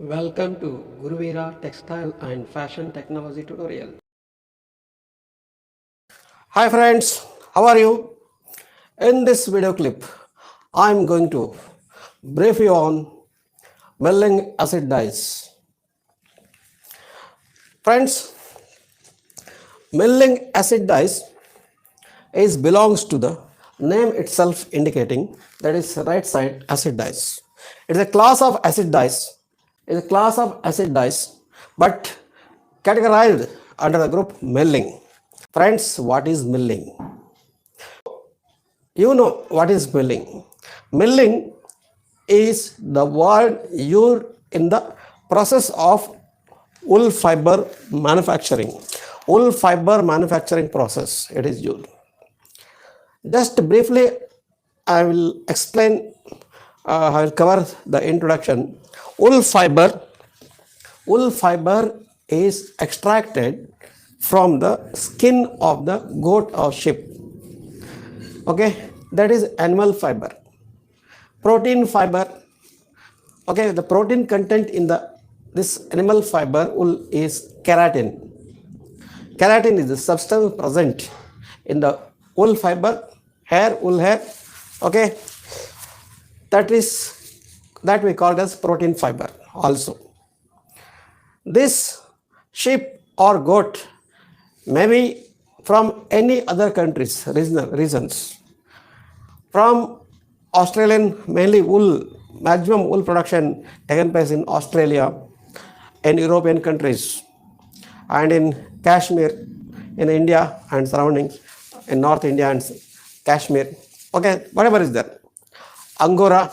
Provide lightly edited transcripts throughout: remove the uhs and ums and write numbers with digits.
Welcome to Guruvira Textile and Fashion Technology tutorial. Hi friends, how are you? In this video clip, I am going to brief you on milling acid dyes. Friends, milling acid dyes belongs to the name itself indicating that is right side acid dyes. It is a class of acid dyes. It is a class of acid dyes, but categorized under the group milling. Friends, what is milling? You know what is milling. Milling is the word used in the process of wool fiber manufacturing. Wool fiber manufacturing process it is used. Just briefly, I will explain, I will cover the introduction. Wool fiber is extracted from the skin of the goat or sheep. Okay, that is animal fiber. Protein fiber. Okay, the protein content in this animal fiber wool is keratin. Keratin is the substance present in the wool fiber, wool hair. Okay, that we call as protein fiber also. This sheep or goat may be from any other countries, regions. From Australian, mainly wool, maximum wool production taken place in Australia, in European countries, and in Kashmir, in India and surroundings, in North India and Kashmir. Okay, whatever is there. Angora,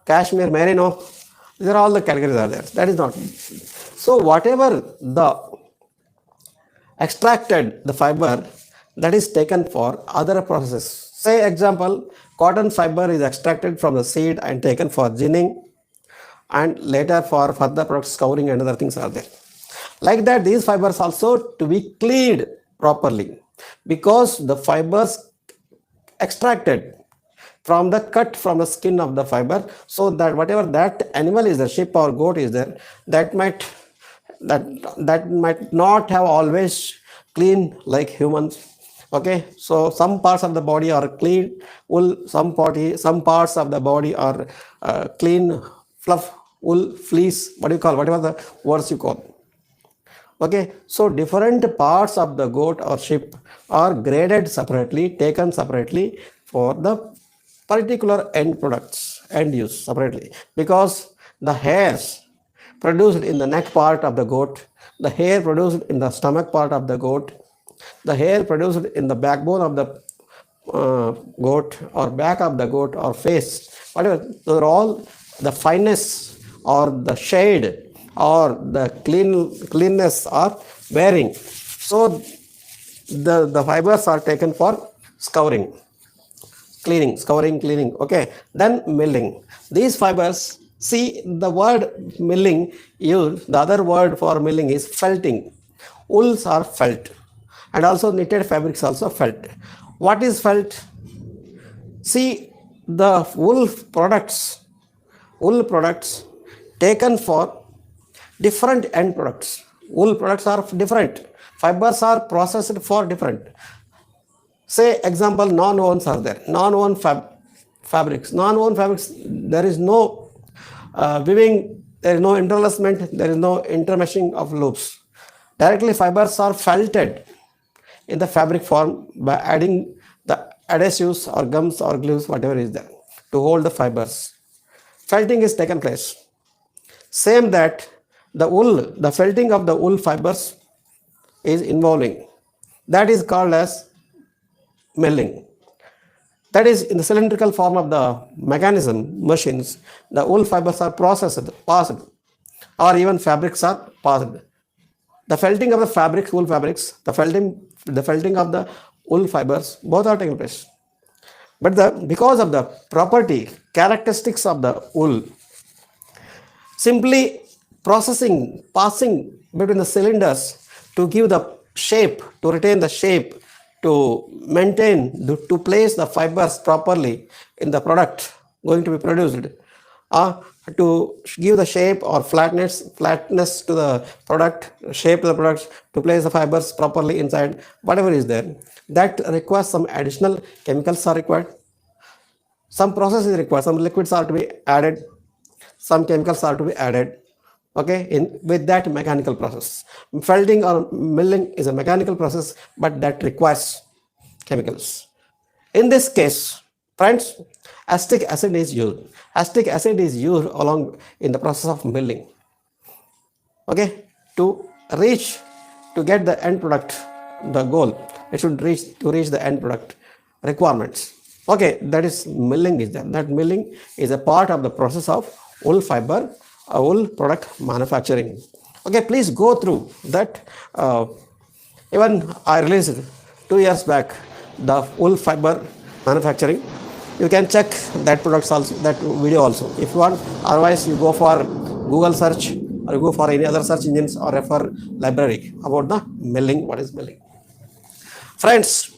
Kashmir, Merino, these are all the categories are there. That is not. So whatever the extracted the fiber that is taken for other processes. Say example, cotton fiber is extracted from the seed and taken for ginning and later for further products, scouring and other things are there. Like that, these fibers also to be cleaned properly because the fibers extracted from the cut from the skin of the fiber, so that whatever that animal is there, sheep or goat is there, that might not have always clean like humans. Okay, so some parts of the body are clean wool, some parts of the body are clean fluff, wool, fleece, whatever the words you call. Okay, so different parts of the goat or sheep are graded separately, taken separately for the particular end products, end use separately, because the hairs produced in the neck part of the goat, the hair produced in the stomach part of the goat, the hair produced in the backbone of the goat or back of the goat or face, whatever, those are all the fineness or the shade or the cleanness are varying. So the fibers are taken for scouring, cleaning. Okay, then milling. These fibers, see the word milling used, the other word for milling is felting. Wools are felt and also knitted fabrics also felt. What is felt? See, the wool products taken for different end products. Wool products are different. Fibers are processed for different. Say example, non-wovens are there. Non-woven fabrics. Non-woven fabrics, there is no weaving, there is no interlacement, there is no intermeshing of loops. Directly fibers are felted in the fabric form by adding the adhesives or gums or glues, whatever is there, to hold the fibers. Felting is taken place. Same that the felting of the wool fibers is involving. That is called as milling. That is in the cylindrical form of the mechanism, machines, the wool fibers are passed, or even fabrics are passed. The felting of the fabrics, wool fabrics, the felting of the wool fibers, both are taking place. But because of the property, characteristics of the wool, simply passing between the cylinders to give the shape, to retain the shape, to maintain, to place the fibers properly in the product going to be produced, to give the shape or flatness to the product, shape to the products, to place the fibers properly inside, whatever is there, that requires some additional chemicals are required. Some process is required, some liquids are to be added, some chemicals are to be added. Okay, in with that mechanical process. Felting or milling is a mechanical process, but that requires chemicals. In this case, friends, acetic acid is used. Acetic acid is used along in the process of milling. Okay, to reach, to get the end product, the goal, it should reach to reach the end product requirements. Okay, that is milling is there. That milling is a part of the process of wool fiber, wool product manufacturing. Okay, please go through that. Even I released 2 years back the wool fiber manufacturing. You can check that products also, that video also if you want. Otherwise, you go for Google search or you go for any other search engines or refer library about the milling. What is milling, friends?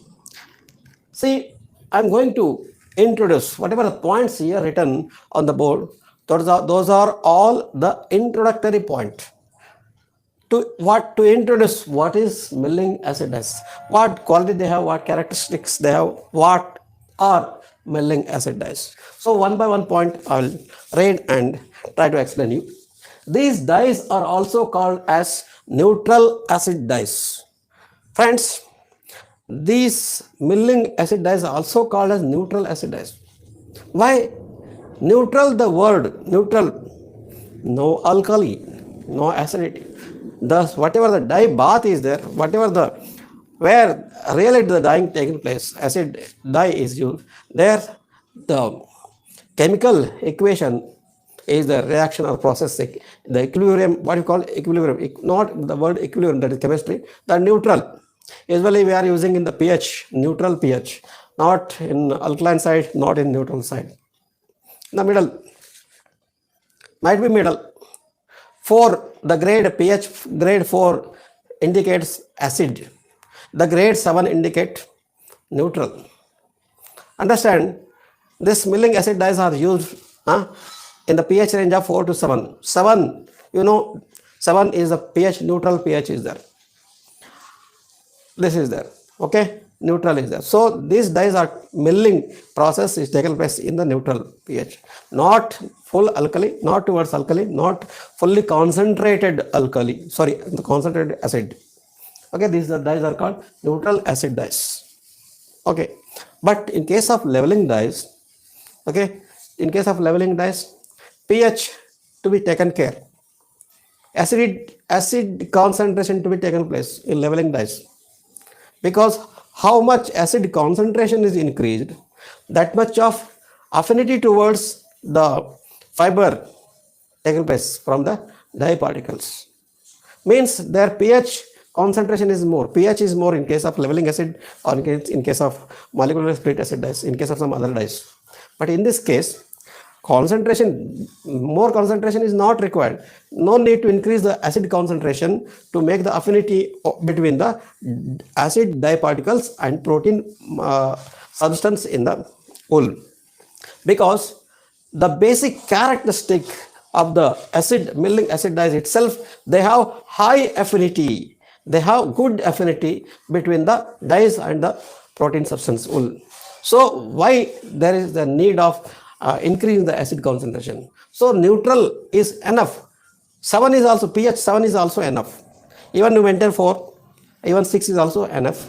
See, I'm going to introduce whatever the points here written on the board. Those are all the introductory point to introduce what is milling acid dyes, what quality they have, what characteristics they have, what are milling acid dyes. So one by one point I will read and try to explain you. These dyes are also called as neutral acid dyes. Friends, these milling acid dyes are also called as neutral acid dyes. Why? Neutral, the word neutral, no alkali, no acidity. Thus, whatever the dye bath is there, whatever the where really the dyeing taking place, acid dye is used, there the chemical equation is the reaction or process, the equilibrium, what you call equilibrium, not the word equilibrium, that is chemistry, the neutral. Usually we are using in the pH, neutral pH, not in alkaline side, not in neutral side. The middle, might be middle. 4, the grade pH grade 4 indicates acid. The grade 7 indicate neutral. Understand, this milling acid dyes are used in the pH range of 4 to 7. 7, you know, 7 is the pH, neutral pH is there. This is there. Okay, neutral is there. So these dyes are milling process is taken place in the neutral pH, not full alkali, not towards alkali, not fully concentrated alkali, sorry, the concentrated acid. Okay, these dyes are called neutral acid dyes. Okay, but in case of leveling dyes, okay, in case of leveling dyes, pH to be taken care, acid concentration to be taken place in leveling dyes, because how much acid concentration is increased, that much of affinity towards the fiber taken place from the dye particles, means their pH concentration is more. pH is more in case of leveling acid or in case of molecular split acid dyes, in case of some other dyes. But in this case, concentration, more concentration is not required. No need to increase the acid concentration to make the affinity between the acid dye particles and protein substance in the wool, because the basic characteristic of the acid milling acid dyes itself, they have high affinity, they have good affinity between the dyes and the protein substance wool. So why there is the need of increasing the acid concentration? So neutral is enough. 7 is also, pH 7 is also enough. Even you maintain 4, even 6 is also enough.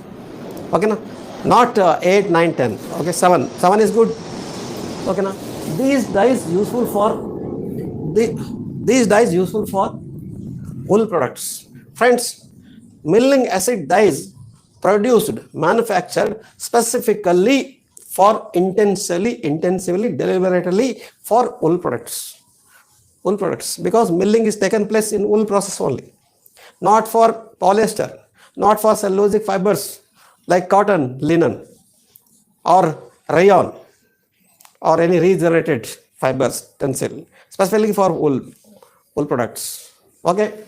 Okay, na? Not 8, 9, 10. Okay, 7 is good. Okay, na? These dyes useful for wool products. Friends, milling acid dyes produced, manufactured specifically for intensively, deliberately for wool products. Wool products, because milling is taken place in wool process only, not for polyester, not for cellulosic fibers like cotton, linen, or rayon, or any regenerated fibers, tencel, specifically for wool products. Okay,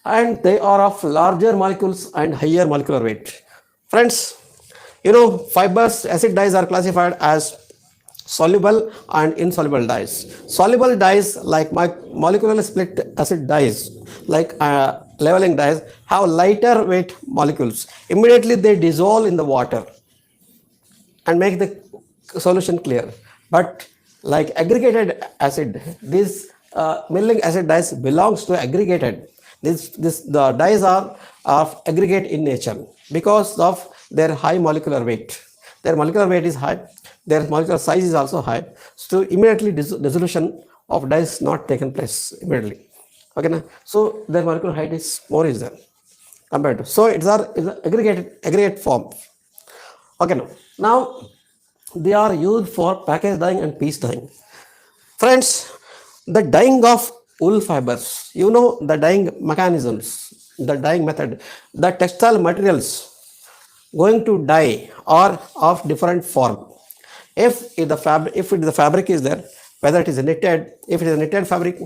and they are of larger molecules and higher molecular weight. Friends, you know, fibers, acid dyes are classified as soluble and insoluble dyes. Soluble dyes like molecularly split acid dyes, like leveling dyes, have lighter weight molecules. Immediately they dissolve in the water and make the solution clear. But like aggregated acid, this milling acid dyes belongs to aggregated. The dyes are of aggregate in nature because of their high molecular weight. Their molecular weight is high, their molecular size is also high. So immediately dissolution of dyes not taken place immediately. Okay, na? So their molecular height is more is there compared to. So it's aggregate form. Okay, now they are used for package dyeing and piece dyeing. Friends, the dyeing of wool fibers, you know the dyeing mechanisms, the dyeing method, the textile materials going to dye are of different form. If the fabric is there, whether it is knitted, if it is a knitted fabric,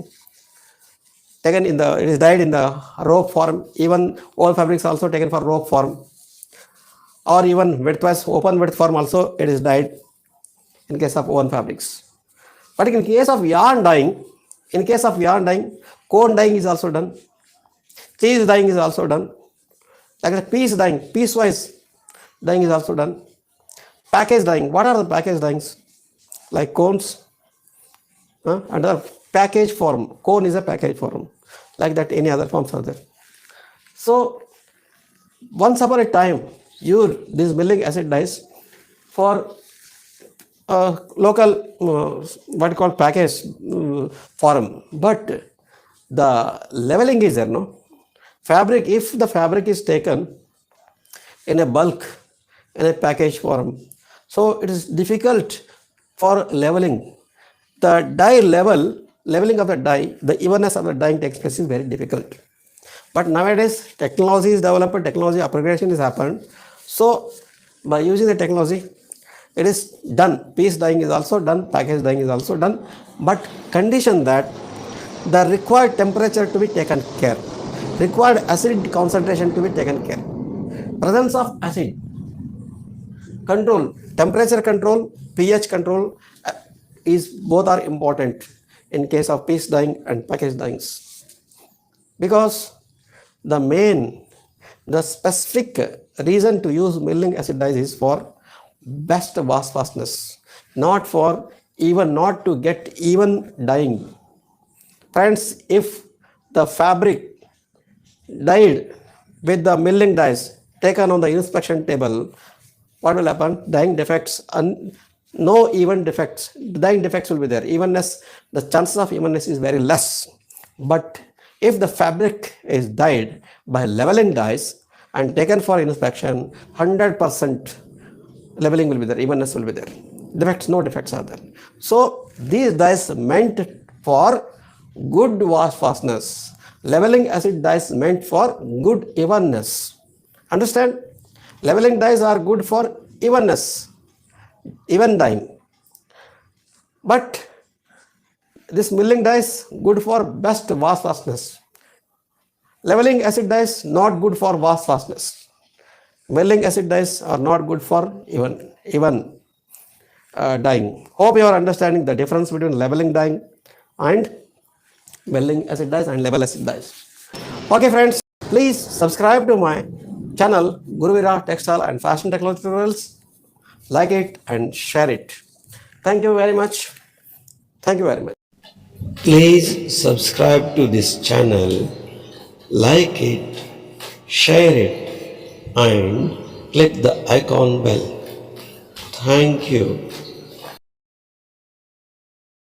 taken in the, it is dyed in the rope form. Even all fabrics also taken for rope form, or even widthwise open width form also it is dyed in case of woven fabrics. But in case of yarn dyeing, cone dyeing is also done, cheese dyeing is also done, like the piece dyeing, piecewise dyeing is also done. Package dyeing, what are the package dyings? Like cones, and the package form, cone is a package form, like that any other forms are there. So once upon a time, these milling acid dyes for local what you call package form, but the leveling is there, no? Fabric, if the fabric is taken in a bulk, in a package form, so it is difficult for leveling. The dye leveling of the dye, the evenness of the dyeing takes place is very difficult. But nowadays technology is developed, technology upgradation is happened. So by using the technology, it is done. Piece dyeing is also done, package dyeing is also done, but condition that the required temperature to be taken care, required acid concentration to be taken care. Presence of acid control, temperature control, pH control is both are important in case of piece dyeing and package dyings, because the specific reason to use milling acid dyes is for best wash fastness, not to get even dyeing. Friends, if the fabric dyed with the milling dyes taken on the inspection table, what will happen? Dyeing defects and no even defects. Dyeing defects will be there. Evenness, the chances of evenness is very less. But if the fabric is dyed by leveling dyes and taken for inspection, 100% leveling will be there, evenness will be there. Defects, no defects are there. So these dyes meant for good wash fastness. Leveling acid dyes meant for good evenness. Understand? Leveling dyes are good for evenness, even dyeing. But this milling dyes good for best wash fastness. Leveling acid dyes not good for wash fastness. Milling acid dyes are not good for even dyeing. Hope you are understanding the difference between leveling dyeing and milling acid dyes and level acid dyes. Okay friends, please subscribe to my channel Guruvira Textile and Fashion Technology Tutorials. Like it and share it. Thank you very much. Thank you very much. Please subscribe to this channel, like it, share it, and click the icon bell. Thank you.